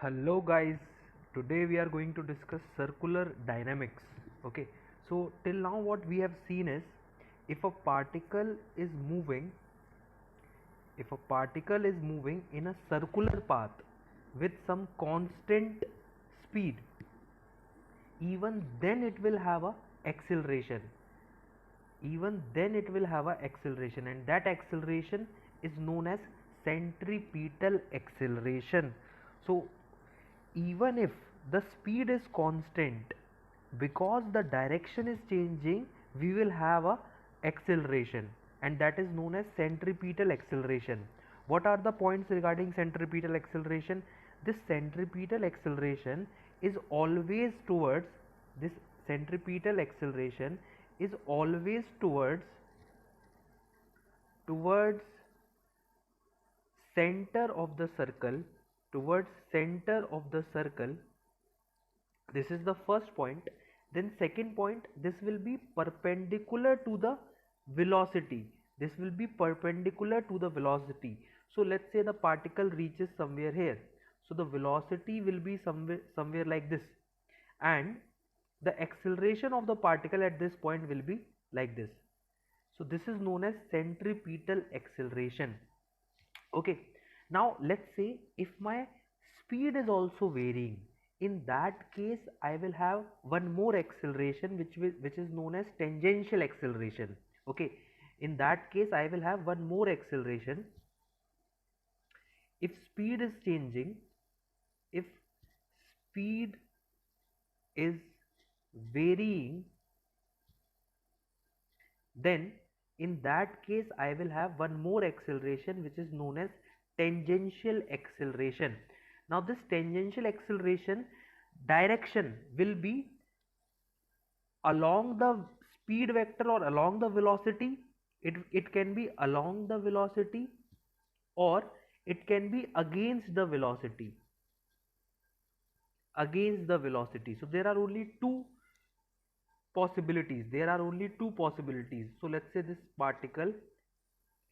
Hello guys, today we are going to discuss circular dynamics. Okay, so till now what we have seen is if a particle is moving, if a particle is moving in a circular path with some constant speed, even then it will have a acceleration. Even then it will have a acceleration, and that acceleration is known as centripetal acceleration. So even if the speed is constant, because the direction is changing, we will have a acceleration, and that is known as centripetal acceleration. What are the points regarding centripetal acceleration? This centripetal acceleration is always towards this centripetal acceleration is always towards center of the circle, towards center of the circle. This is the first point. Then second point, this will be perpendicular to the velocity. This will be perpendicular to the velocity. So let's say the particle reaches somewhere here, so the velocity will be somewhere like this, and the acceleration of the particle at this point will be like this. So this is known as centripetal acceleration. Okay, now let's say if my speed is also varying, in that case I will have one more acceleration which is known as tangential acceleration. Okay, in that case I will have one more acceleration. If speed is changing, if speed is varying, then in that case I will have one more acceleration which is known as tangential acceleration. Now this tangential acceleration direction will be along the speed vector or along the velocity. It can be along the velocity, or it can be against the velocity, so there are only two possibilities. So let's say this particle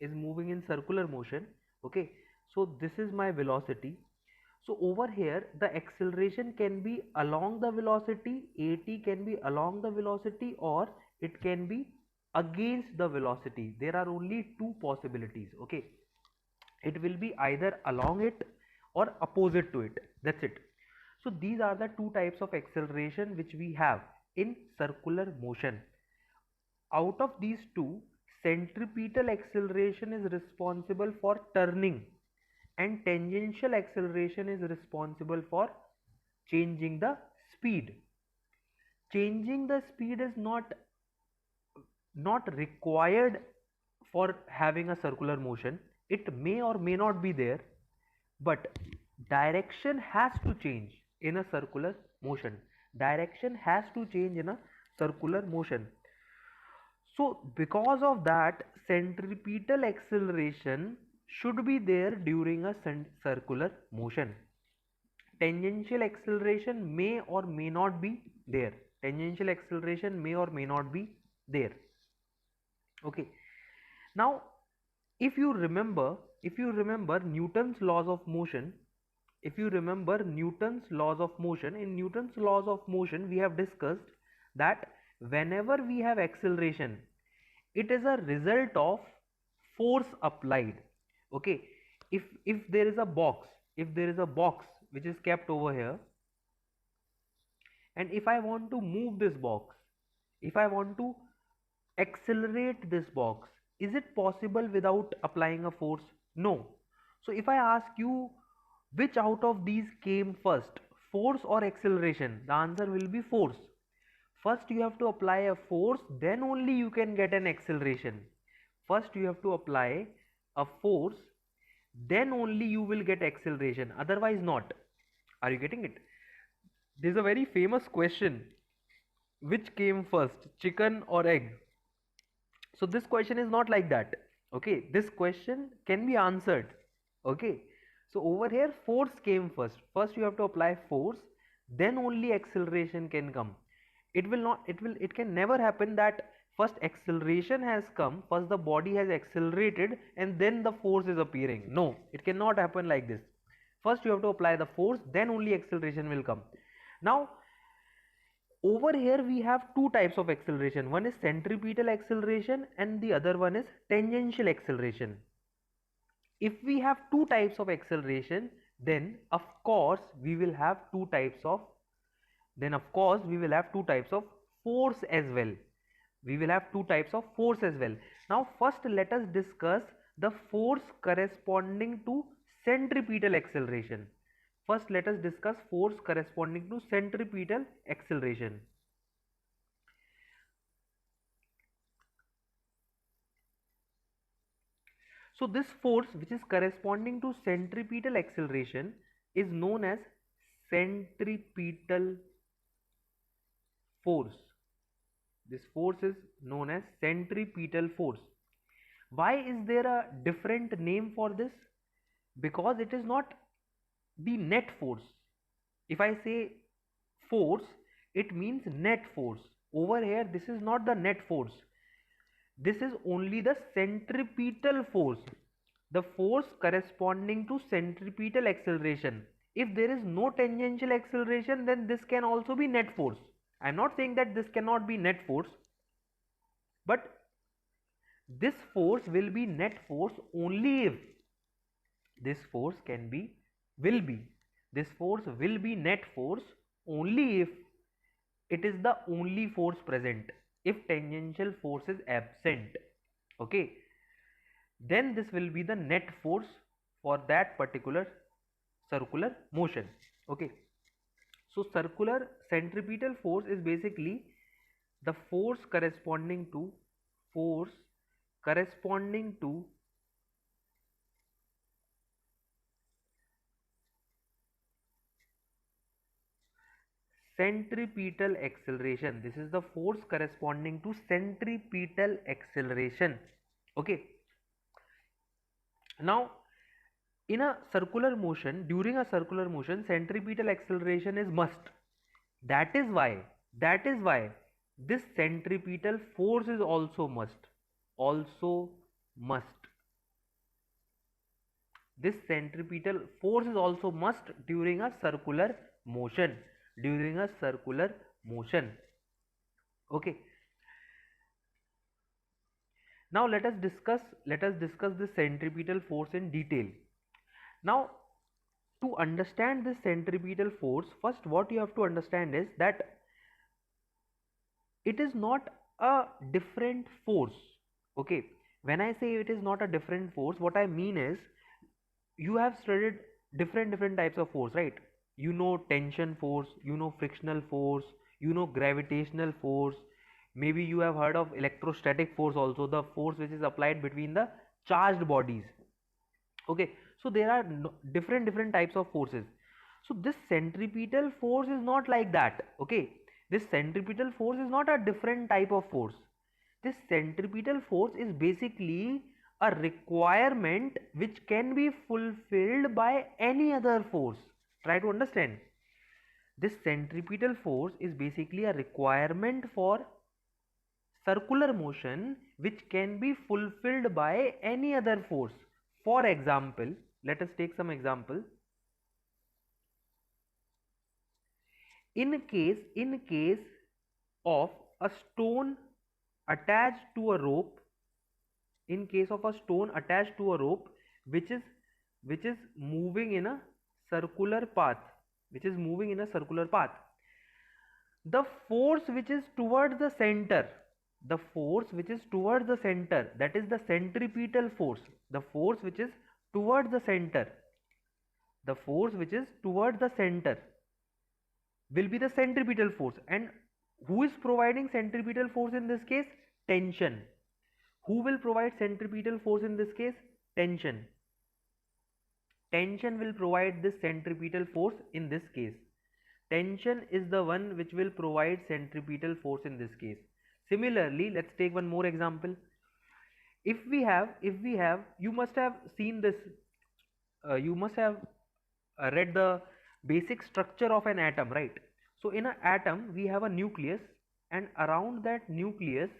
is moving in circular motion. Okay, so this is my velocity. So over here the acceleration can be along the velocity, at can be along the velocity, or it can be against the velocity. There are only two possibilities. Okay, it will be either along it or opposite to it. That's it. So these are the two types of acceleration which we have in circular motion. Out of these two, centripetal acceleration is responsible for turning, and tangential acceleration is responsible for changing the speed. Changing the speed is not required for having a circular motion. It may or may not be there, but direction has to change in a circular motion. Direction has to change in a circular motion. So because of that, centripetal acceleration should be there during a circular motion. Tangential acceleration may or may not be there. Tangential acceleration may or may not be there. Okay. Now, if you remember Newton's laws of motion, in Newton's laws of motion, we have discussed that whenever we have acceleration, it is a result of force applied. Okay, if there is a box, which is kept over here, and if I want to move this box, if I want to accelerate this box, is it possible without applying a force? No. So if I ask you which out of these came first, force or acceleration, the answer will be force. First you have to apply a force, then only you can get an acceleration. First you have to apply a force, then only you will get acceleration, otherwise not. Are you getting it? There's a very famous question: which came first, chicken or egg? So this question is not like that. Okay, this question can be answered. Okay, so over here force came first. First you have to apply force, then only acceleration can come. It can never happen that first acceleration has come, first the body has accelerated, and then the force is appearing. No, it cannot happen like this. First you have to apply the force, then only acceleration will come. Now over here we have two types of acceleration. One is centripetal acceleration and the other one is tangential acceleration. If we have two types of acceleration, then of course we will have two types of force as well. We will have two types of force as well. Now first let us discuss the force corresponding to centripetal acceleration. First let us discuss force corresponding to centripetal acceleration. So this force which is corresponding to centripetal acceleration is known as centripetal force. This force is known as centripetal force. Why is there a different name for this? Because it is not the net force. If I say force, it means net force. Over here, this is not the net force. This is only the centripetal force, the force corresponding to centripetal acceleration. If there is no tangential acceleration, then this can also be net force. I am not saying that this cannot be net force, but this force will be net force only if this force will be net force only if it is the only force present. If tangential force is absent, okay, then this will be the net force for that particular circular motion. Okay, so circular centripetal force is basically the force corresponding to centripetal acceleration. This is the force corresponding to centripetal acceleration. Okay, now in a circular motion, during a circular motion, centripetal acceleration is must. That is why this centripetal force is also must. This centripetal force is also must during a circular motion. Okay, now let us discuss the centripetal force in detail. Now to understand this centripetal force, first what you have to understand is that it is not a different force. Okay, when I say it is not a different force, what I mean is, you have studied different types of force, right? You know tension force, you know frictional force, you know gravitational force. Maybe you have heard of electrostatic force also, the force which is applied between the charged bodies. Okay, so there are different types of forces. So this centripetal force is not like that. Okay, this centripetal force is not a different type of force. This centripetal force is basically a requirement which can be fulfilled by any other force. Try to understand. This centripetal force is basically a requirement for circular motion which can be fulfilled by any other force. For example, let us take some example. In case of a stone attached to a rope, which is moving in a circular path, the force which is towards the center, that is the centripetal force. The force which is towards the center will be the centripetal force. And who is providing centripetal force in this case? Tension. Who will provide centripetal force in this case? Tension. Tension will provide this centripetal force in this case. Tension is the one which will provide centripetal force in this case. Similarly, let's take one more example. If we have, you must have seen this, you must have read the basic structure of an atom, right? So in an atom we have a nucleus, and around that nucleus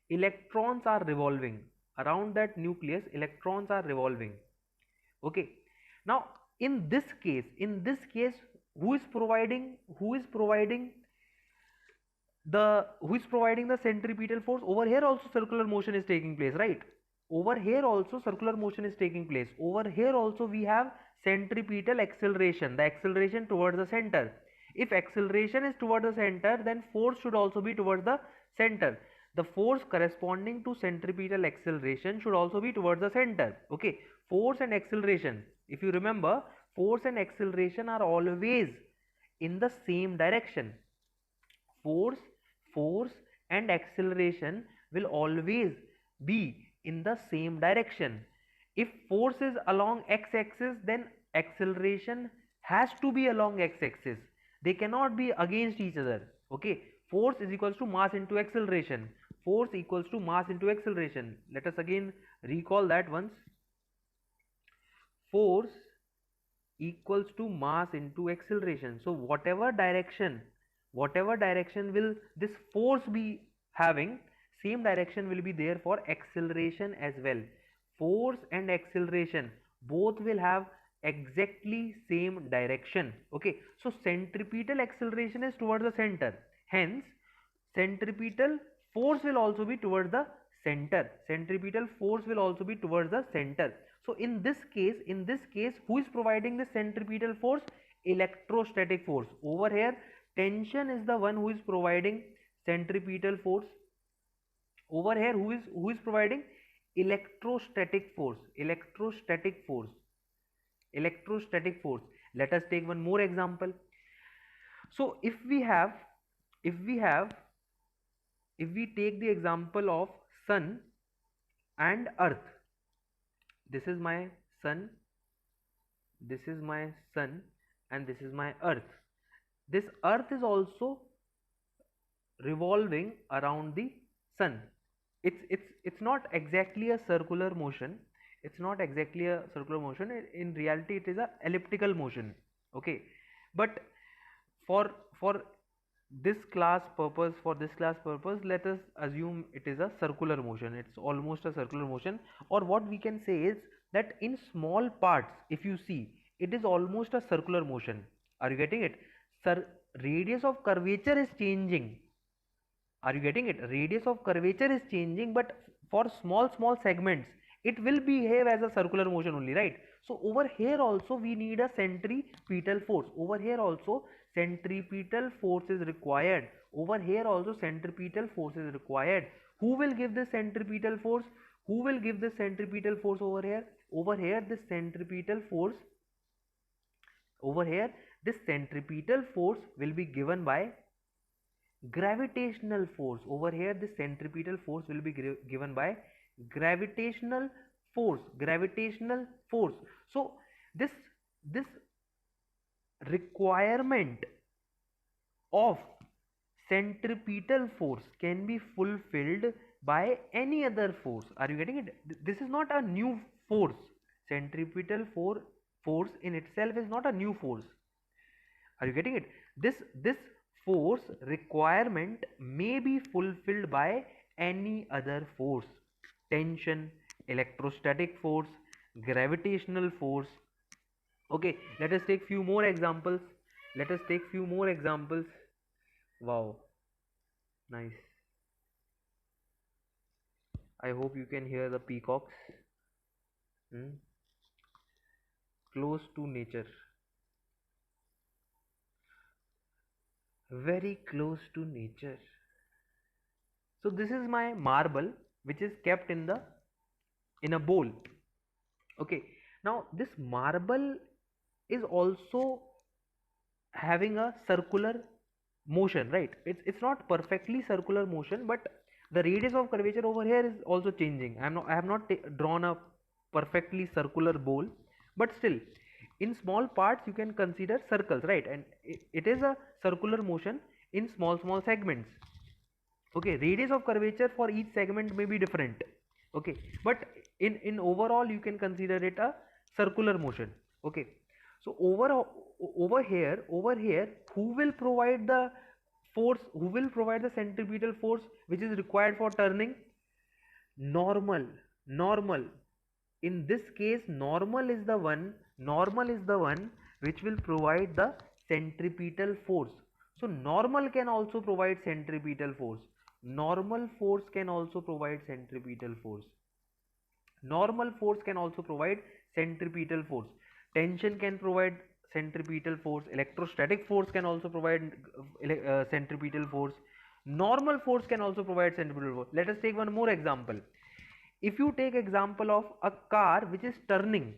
electrons are revolving. Okay, Now in this case, who is providing who is providing the centripetal force? Over here also circular motion is taking place, right? Over here also circular motion is taking place. Over here also we have centripetal acceleration, the acceleration towards the center. If acceleration is towards the center, then force should also be towards the center. The force corresponding to centripetal acceleration should also be towards the center. Okay, force and acceleration, if you remember, force and acceleration are always in the same direction. Force and acceleration will always be in the same direction. If force is along x-axis, then acceleration has to be along x-axis. They cannot be against each other. Okay, force is equals to mass into acceleration. Force equals to mass into acceleration. Let us again recall that once. Force equals to mass into acceleration. So whatever direction will this force be having, same direction will be there for acceleration as well. Force and acceleration both will have exactly same direction. Okay, so centripetal acceleration is towards the center, hence centripetal force will also be towards the center. Centripetal force will also be towards the center. So in this case, who is providing the centripetal force? Electrostatic force. Over here tension is the one who is providing centripetal force. Over here who is providing? Electrostatic force. Let us take one more example. So if we take the example of sun and earth, this is my sun, and this is my earth. This earth is also revolving around the sun. It's not exactly a circular motion. In reality it is a elliptical motion. Okay, but for this class purpose, let us assume it is a circular motion. It's almost a circular motion, or what we can say is that in small parts, if you see, it is almost a circular motion. Are you getting it? Sir, radius of curvature is changing. Are you getting it? Radius of curvature is changing, but for small segments it will behave as a circular motion only, right? So over here also we need a centripetal force. Over here also centripetal force is required. Over here also centripetal force is required. Who will give this centripetal force? Over here? Over here this centripetal force will be given by gravitational force. Over here this centripetal force will be given by gravitational force. So this requirement of centripetal force can be fulfilled by any other force. Are you getting it? This is not a new force. Centripetal force in itself is not a new force. Are you getting it? This force requirement may be fulfilled by any other force. Tension, electrostatic force, gravitational force. Okay, let us take few more examples. Wow, nice. I hope you can hear the peacocks. Close to nature, very close to nature. So this is my marble which is kept in a bowl. Okay, now this marble is also having a circular motion, right? It's not perfectly circular motion, but the radius of curvature over here is also changing. I have not drawn a perfectly circular bowl, but still in small parts you can consider circles, right? And it is a circular motion in small segments. Okay, radius of curvature for each segment may be different. Okay, but in overall you can consider it a circular motion. Okay, so over here who will provide the force? Who will provide the centripetal force which is required for turning? Normal. In this case normal is the one Normal is the one which will provide the centripetal force. So normal can also provide centripetal force. Normal force can also provide centripetal force. Normal force can also provide centripetal force. Tension can provide centripetal force. Electrostatic force can also provide centripetal force. Normal force can also provide centripetal force. Let us take one more example. If you take example of a car which is turning,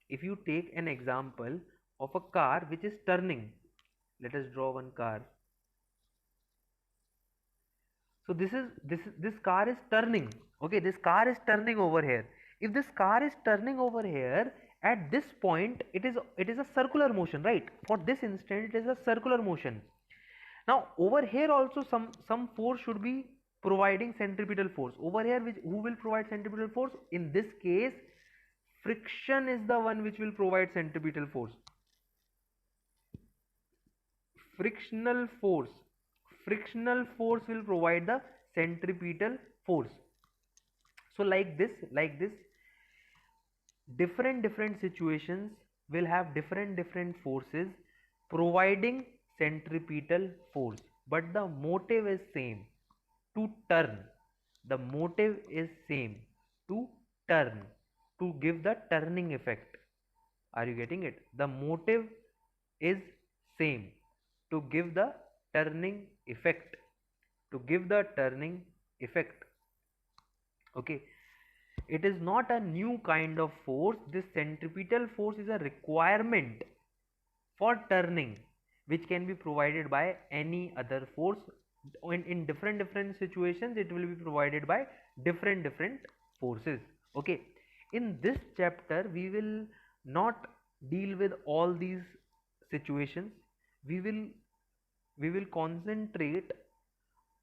if you take an example of a car which is turning, let us draw one car. So this car is turning. Okay, this car is turning over here. If this car is turning over here, at this point it is a circular motion, right? For this instant it is a circular motion. Now over here also some force should be providing centripetal force. Over here, who will provide centripetal force? In this case, friction is the one which will provide centripetal force. Frictional force will provide the centripetal force. So like this different situations will have different forces providing centripetal force, but the motive is same, to turn. The motive is same, to turn, to give the turning effect. Are you getting it? The motive is same, to give the turning effect, to give the turning effect. Okay, it is not a new kind of force. This centripetal force is a requirement for turning, which can be provided by any other force. In different situations it will be provided by different forces. Okay, in this chapter we will not deal with all these situations. We will concentrate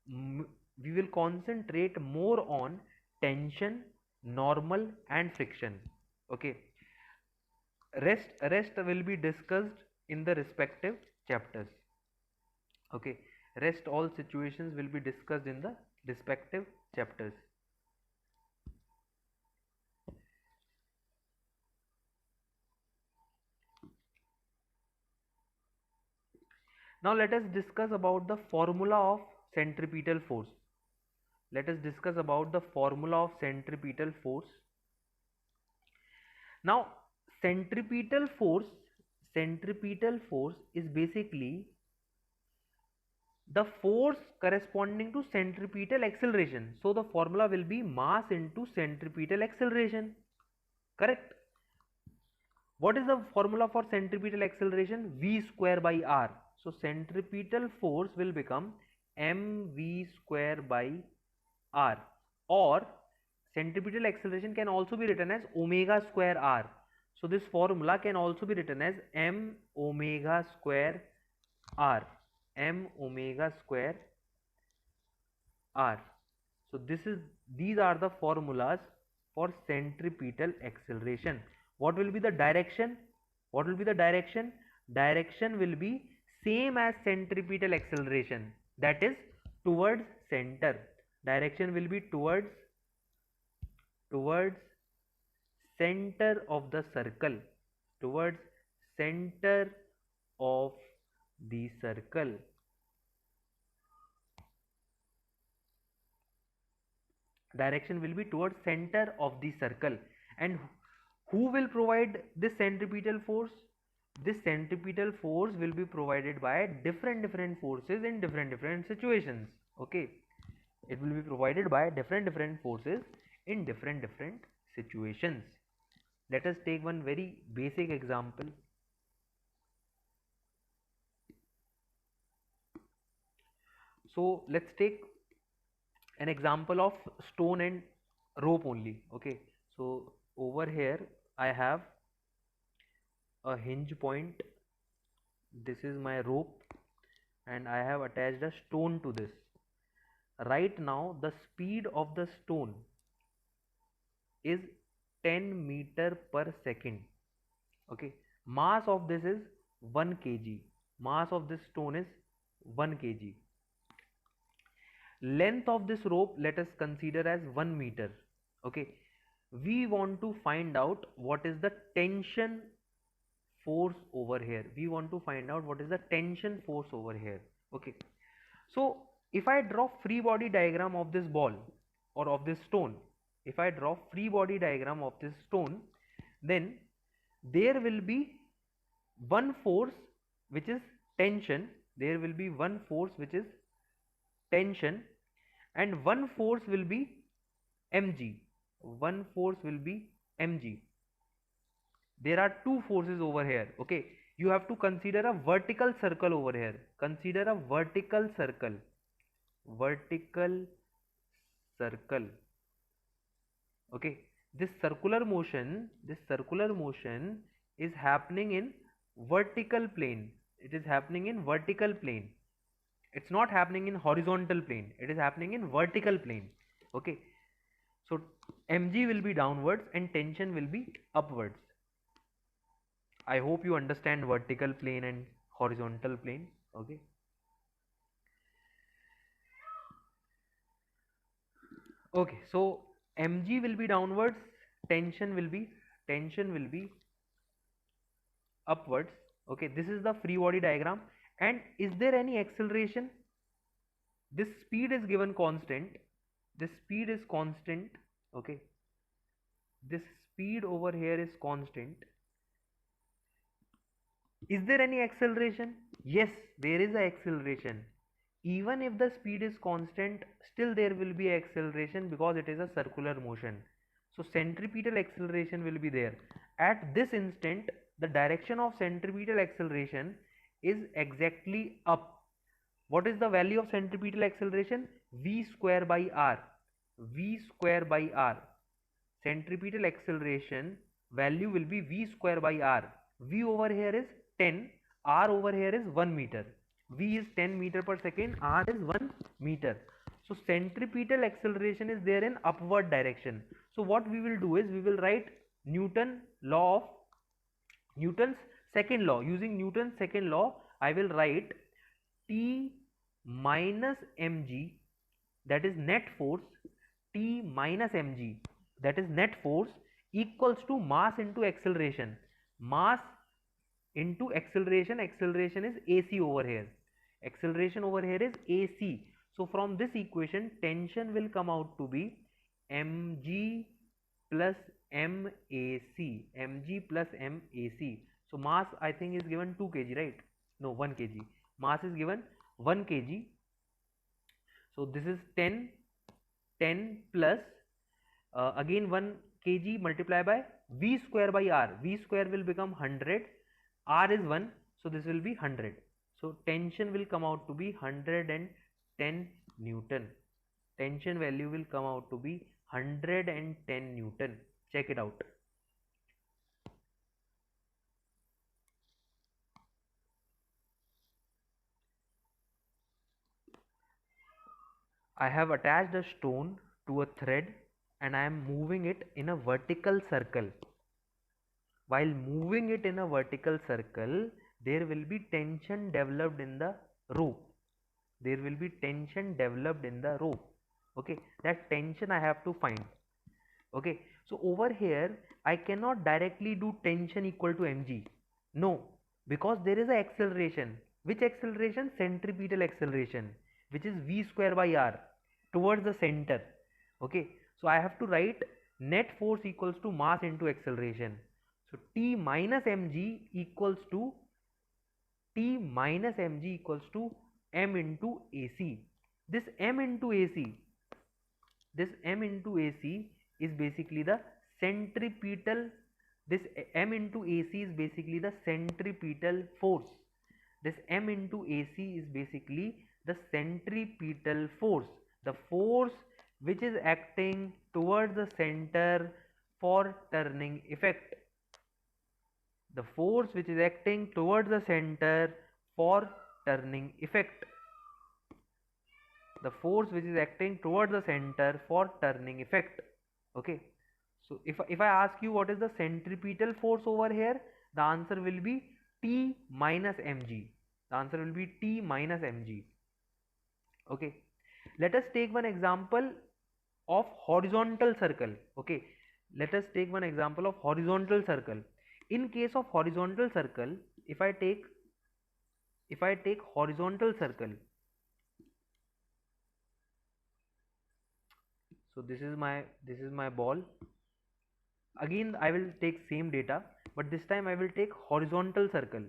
we will concentrate more on tension, normal and friction. Okay, rest will be discussed in the respective chapters. Okay, rest all situations will be discussed in the respective chapters. Now let us discuss about the formula of centripetal force. Let us discuss about the formula of centripetal force. Now centripetal force is basically the force corresponding to centripetal acceleration. So the formula will be mass into centripetal acceleration. Correct? What is the formula for centripetal acceleration? V square by R. So centripetal force will become mv square by R, or centripetal acceleration can also be written as omega square R. So this formula can also be written as m omega square R, m omega square R. So these are the formulas for centripetal acceleration. What will be the direction? What will be the direction? Direction will be same as centripetal acceleration, that is towards center. Direction will be towards center of the circle, towards center of the circle. Direction will be towards center of the circle. And who will provide this centripetal force? This centripetal force will be provided by different forces in different situations. Okay, it will be provided by different forces in different situations. Let us take one very basic example. So let's take an example of stone and rope only. Okay, so over here I have a hinge point. This is my rope and I have attached a stone to this. Right now the speed of the stone is 10 meter per second. Okay, mass of this is 1 kg. Mass of this stone is 1 kg. Length of this rope let us consider as 1 meter. Okay, we want to find out what is the tension force over here. We want to find out what is the tension force over here. Okay, so if I draw free body diagram of this ball or of this stone, if I draw free body diagram of this stone, then there will be one force which is tension, there will be one force which is tension, and one force will be mg, one force will be mg. There are two forces over here. Okay, you have to consider a vertical circle over here. Consider a vertical circle, vertical circle. Okay, this circular motion is happening in vertical plane. It is happening in vertical plane. It's not happening in horizontal plane, it is happening in vertical plane. Okay, so mg will be downwards and tension will be upwards. I hope you understand vertical plane and horizontal plane. Okay, okay, so mg will be downwards, tension will be upwards. Okay, this is the free body diagram. And is there any acceleration? This speed is given constant, this speed is constant. Okay, this speed over here is constant. Is there any acceleration? Yes, there is a acceleration. Even if the speed is constant, still there will be acceleration because it is a circular motion. So centripetal acceleration will be there. At this instant, the direction of centripetal acceleration is exactly up. What is the value of centripetal acceleration? V square by r. V square by r. Centripetal acceleration value will be V square by r. V over here is 10, r over here is 1 meter. V is 10 meter per second, r is 1 meter. So centripetal acceleration is there in upward direction. So what we will do is we will write Newton's second law. Using Newton's second law, I will write T minus mg, that is net force, T minus mg, that is net force, equals to mass into acceleration. Mass into acceleration, acceleration is AC over here. Acceleration over here is AC. So from this equation, tension will come out to be mg plus MAC, mg plus MAC. So mass I think is given 2 kg, right? No, 1 kg. Mass is given 1 kg. So this is 10 plus again 1 kg multiplied by V square by R. V square will become 100. R is 1. So this will be 100. So tension will come out to be 110 Newton. Tension value will come out to be 110 Newton. Check it out. I have attached a stone to a thread and I am moving it in a vertical circle. While moving it in a vertical circle, there will be tension developed in the rope. There will be tension developed in the rope. Okay, that tension I have to find. Okay, so over here I cannot directly do tension equal to mg. No, because there is a acceleration. Which acceleration? Centripetal acceleration, which is v square by r towards the center. Okay, so I have to write net force equals to mass into acceleration. So T minus mg equals to m into AC. This m into AC is basically the centripetal. This m into AC is basically the centripetal force. This m into AC is basically the centripetal force, the force which is acting towards the center for turning effect. The force which is acting towards the center for turning effect. The force which is acting towards the center for turning effect. Okay, so if I ask you what is the centripetal force over here, the answer will be T minus mg. The answer will be T minus mg. Okay, let us take one example of horizontal circle. Okay, let us take one example of horizontal circle. In case of horizontal circle, if I take horizontal circle, so this is my ball. Again I will take same data, but this time I will take horizontal circle.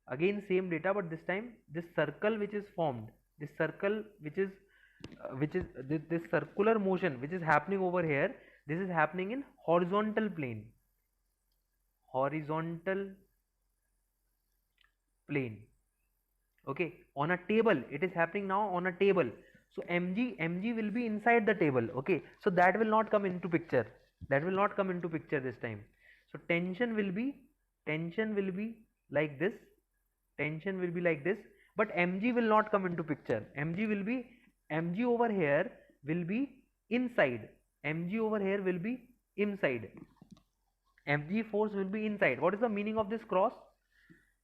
Again same data, but this time this circle which is formed, this circle this circular motion which is happening over here, this is happening in horizontal plane. Horizontal plane. Okay, on a table, it is happening now on a table. So mg will be inside the table. Okay, so that will not come into picture, that will not come into picture this time. So tension will be like this, tension will be like this, but mg will not come into picture. Mg over here will be inside, mg over here will be inside, mg force will be inside. What is the meaning of this cross?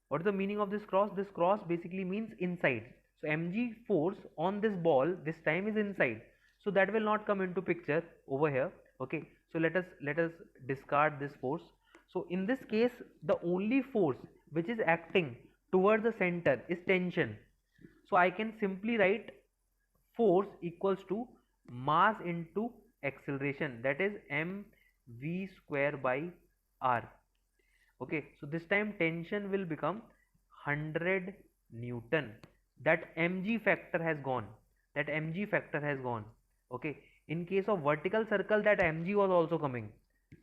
What is the meaning of this cross? This cross basically means inside. So mg force on this ball this time is inside, so that will not come into picture over here. Okay, so let us discard this force. So in this case, the only force which is acting towards the center is tension. So I can simply write force equals to mass into acceleration, that is mv square by r. Okay, so this time tension will become 100 Newton. That mg factor has gone, that mg factor has gone. Okay, in case of vertical circle, that mg was also coming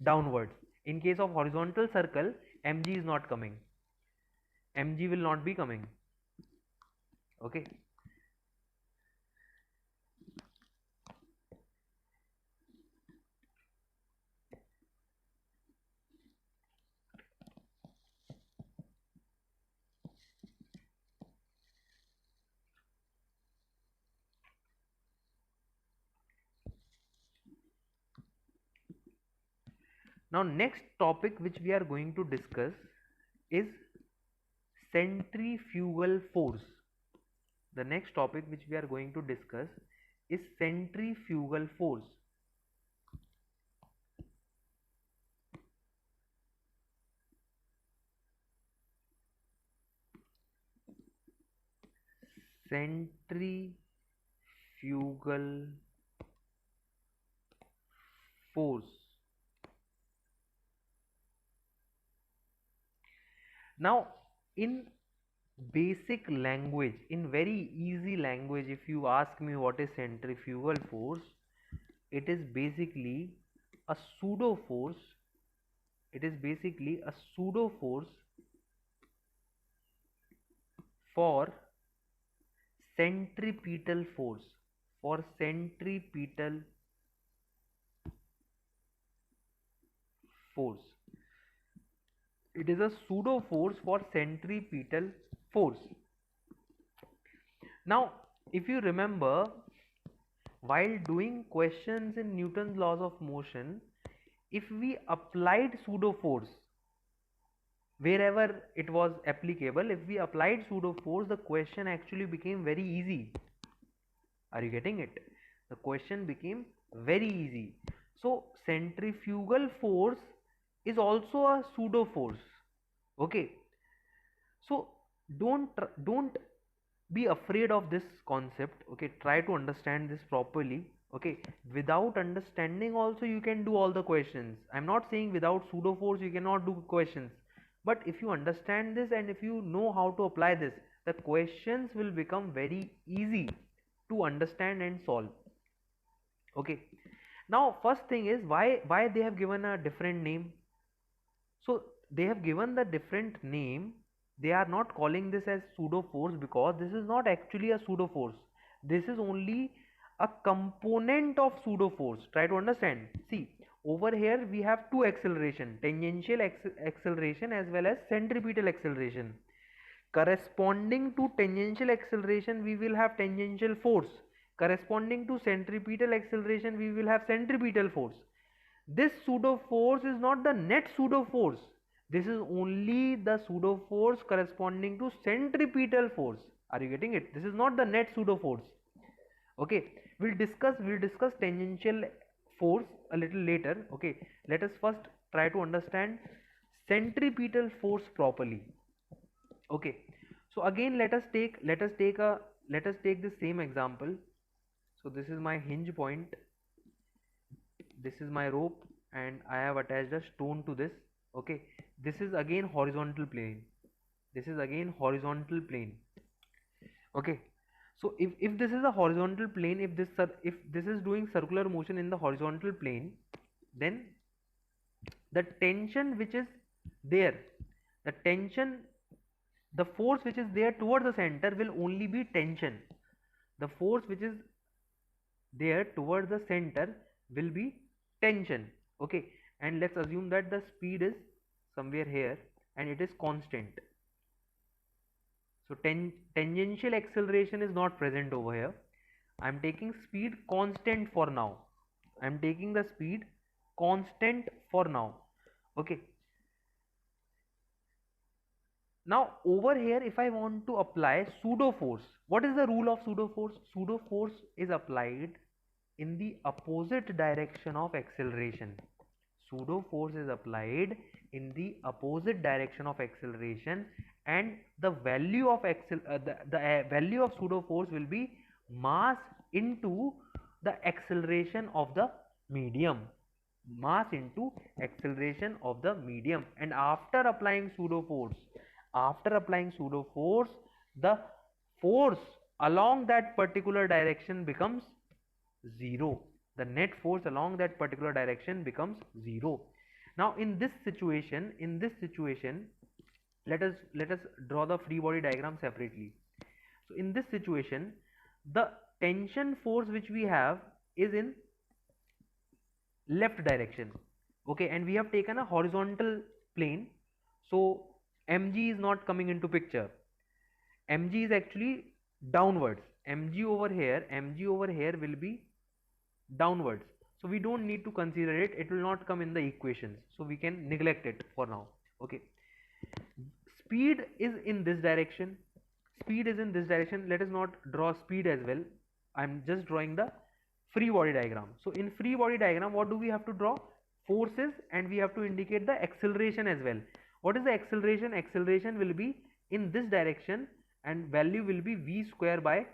downwards. In case of horizontal circle, mg is not coming, mg will not be coming. Okay, now next topic which we are going to discuss is centrifugal force. The next topic which we are going to discuss is centrifugal force. Centrifugal force. Now, in basic language, in very easy language, if you ask me what is centrifugal force, it is basically a pseudo force. It is basically a pseudo force for centripetal force. For centripetal force. It is a pseudo force for centripetal force. Now, if you remember, while doing questions in Newton's laws of motion, if we applied pseudo force wherever it was applicable, if we applied pseudo force, the question actually became very easy. Are you getting it? The question became very easy. So centrifugal force is also a pseudo force. Okay, so don't be afraid of this concept. Okay, try to understand this properly. Okay, without understanding also you can do all the questions. I'm not saying without pseudo force you cannot do questions, but if you understand this and if you know how to apply this, the questions will become very easy to understand and solve. Okay, now first thing is why they have given a different name. So they have given the different name. They are not calling this as pseudo force because this is not actually a pseudo force. This is only a component of pseudo force. Try to understand. See, over here we have two acceleration, tangential acceleration as well as centripetal acceleration. Corresponding to tangential acceleration, we will have tangential force. Corresponding to centripetal acceleration, we will have centripetal force. This pseudo force is not the net pseudo force. This is only the pseudo force corresponding to centripetal force. Are you getting it? This is not the net pseudo force. Okay, we'll discuss tangential force a little later. Okay, let us first try to understand centripetal force properly. Okay, so again let us take the same example. So this is my hinge point, this is my rope, and I have attached a stone to this. Okay, this is again horizontal plane, this is again horizontal plane. Okay, so if this is a horizontal plane, if this is doing circular motion in the horizontal plane, then the tension which is there, the tension, the force which is there towards the center will only be tension. The force which is there towards the center will be tension. Okay, and let's assume that the speed is somewhere here and it is constant. So tangential acceleration is not present over here. I am taking speed constant for now. I am taking the speed constant for now. Okay, now over here if I want to apply pseudo force, what is the rule of pseudo force? Pseudo force is applied in the opposite direction of acceleration. Pseudo force is applied in the opposite direction of acceleration, and the value of value of pseudo force will be mass into the acceleration of the medium, mass into acceleration of the medium. And after applying pseudo force, the force along that particular direction becomes zero. The net force along that particular direction becomes zero. Now in this situation, let us draw the free body diagram separately. So in this situation, the tension force which we have is in left direction. Okay, and we have taken a horizontal plane, so mg is not coming into picture. Mg is actually downwards. Mg over here will be downwards, so we don't need to consider it, it will not come in the equations, so we can neglect it for now. Okay, speed is in this direction, let us not draw speed as well, I'm just drawing the free body diagram. So in free body diagram, what do we have to draw? Forces, and we have to indicate the acceleration as well. What is the acceleration? Acceleration will be in this direction and value will be v square by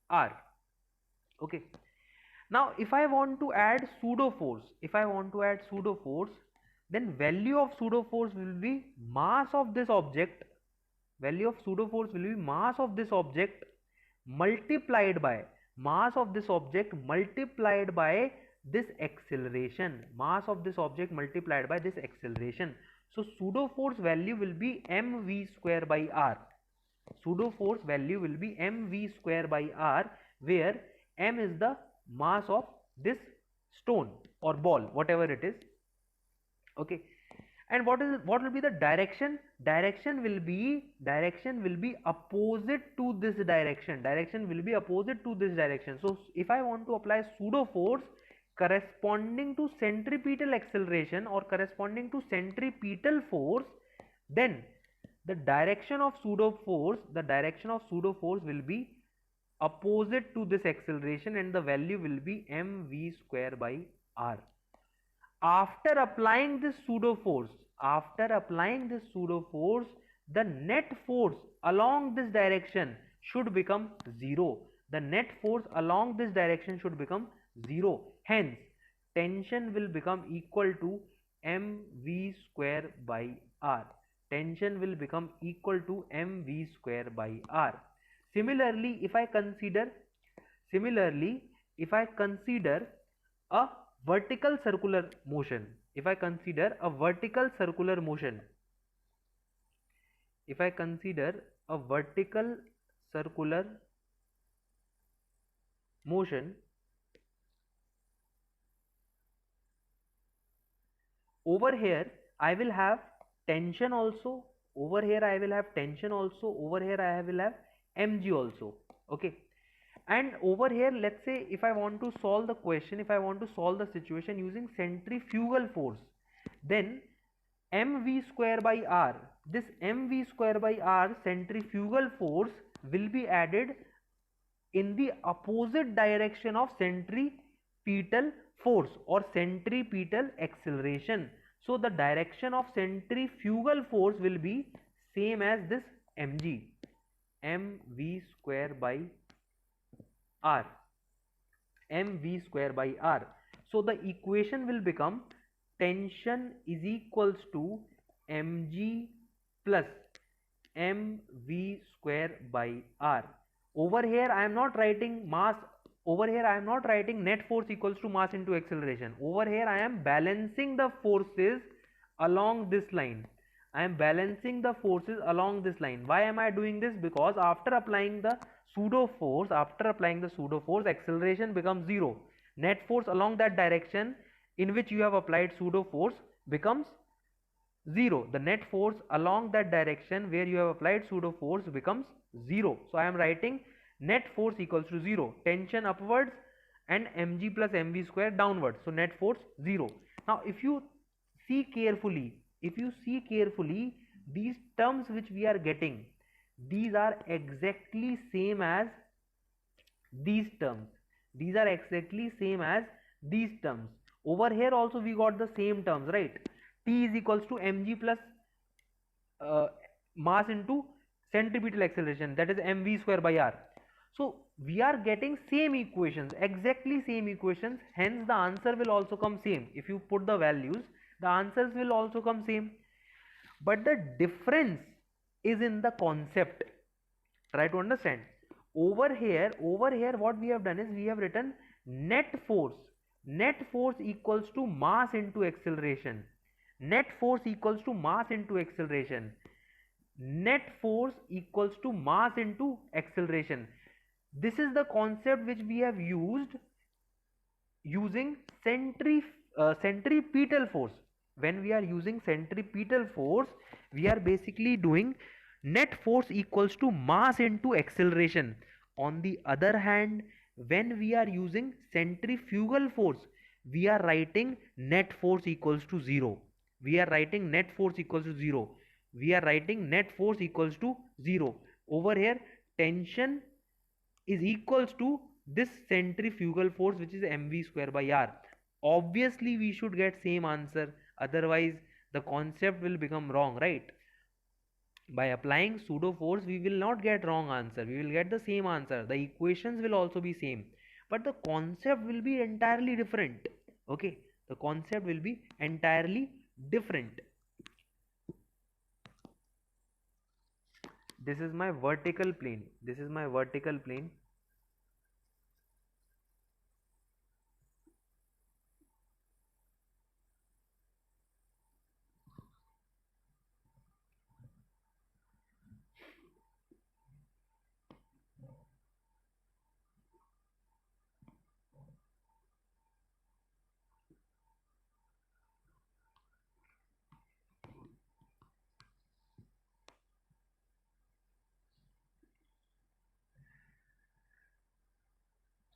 r. Okay, now if I want to add pseudo force, then value of pseudo force will be mass of this object, multiplied by this acceleration, so pseudo force value will be mv square by r. Where m is the mass of this stone or ball, whatever it is. Okay, and what will be the direction? Direction will be opposite to this direction. So if I want to apply pseudo force corresponding to centripetal acceleration or corresponding to centripetal force, then the direction of pseudo force will be opposite to this acceleration, and the value will be mv square by r. After applying this pseudo force, the net force along this direction should become zero. Hence, tension will become equal to mv square by r. Similarly, if I consider a vertical circular motion, if I consider a vertical circular motion, over here I will have tension also, over here I will have mg also. Okay, and over here, let's say if I want to solve the situation using centrifugal force, then mv square by r, this mv square by r centrifugal force will be added in the opposite direction of centripetal force or centripetal acceleration. So the direction of centrifugal force will be same as this mg, mv square by r, mv square by r. So the equation will become tension is equals to mg plus mv square by r. Over here I am not writing mass, over here I am not writing net force equals to mass into acceleration. Over here I am balancing the forces along this line. I am balancing the forces along this line. Why am I doing this? Because after applying the pseudo force, acceleration becomes zero. Net force along that direction in which you have applied pseudo force becomes 0. The net force along that direction where you have applied pseudo force becomes 0. So I am writing net force equals to 0. Tension upwards and mg plus mv square downwards. So net force 0. Now if you see carefully, these terms which we are getting, these are exactly same as these terms. These are exactly same as these terms. Over here also we got the same terms, right? T is equals to mg plus uh, mass into centripetal acceleration, that is mv square by r. So we are getting same equations, exactly same equations, hence the answer will also come same. If you put the values, the answers will also come same, but the difference is in the concept. Try to understand. Over here what we have done is we have written net force equals to mass into acceleration, net force equals to mass into acceleration, net force equals to mass into acceleration. This is the concept which we have used using centripetal force. When we are using centripetal force, we are basically doing net force equals to mass into acceleration. On the other hand, when we are using centrifugal force, we are writing net force equals to 0. We are writing net force equals to 0. We are writing net force equals to 0. Over here, tension is equals to this centrifugal force, which is mv square by r. Obviously we should get same answer, otherwise the concept will become wrong, right? By applying pseudo force we will not get wrong answer, we will get the same answer, the equations will also be same, but the concept will be entirely different. Okay, the concept will be entirely different. This is my vertical plane, this is my vertical plane.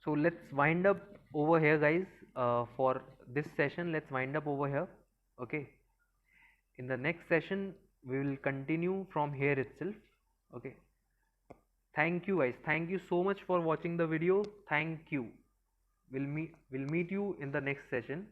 So let's wind up over here, guys. For this session, let's wind up over here. Okay. In the next session, we will continue from here itself. Okay. Thank you, guys. Thank you so much for watching the video. Thank you. We'll meet you in the next session.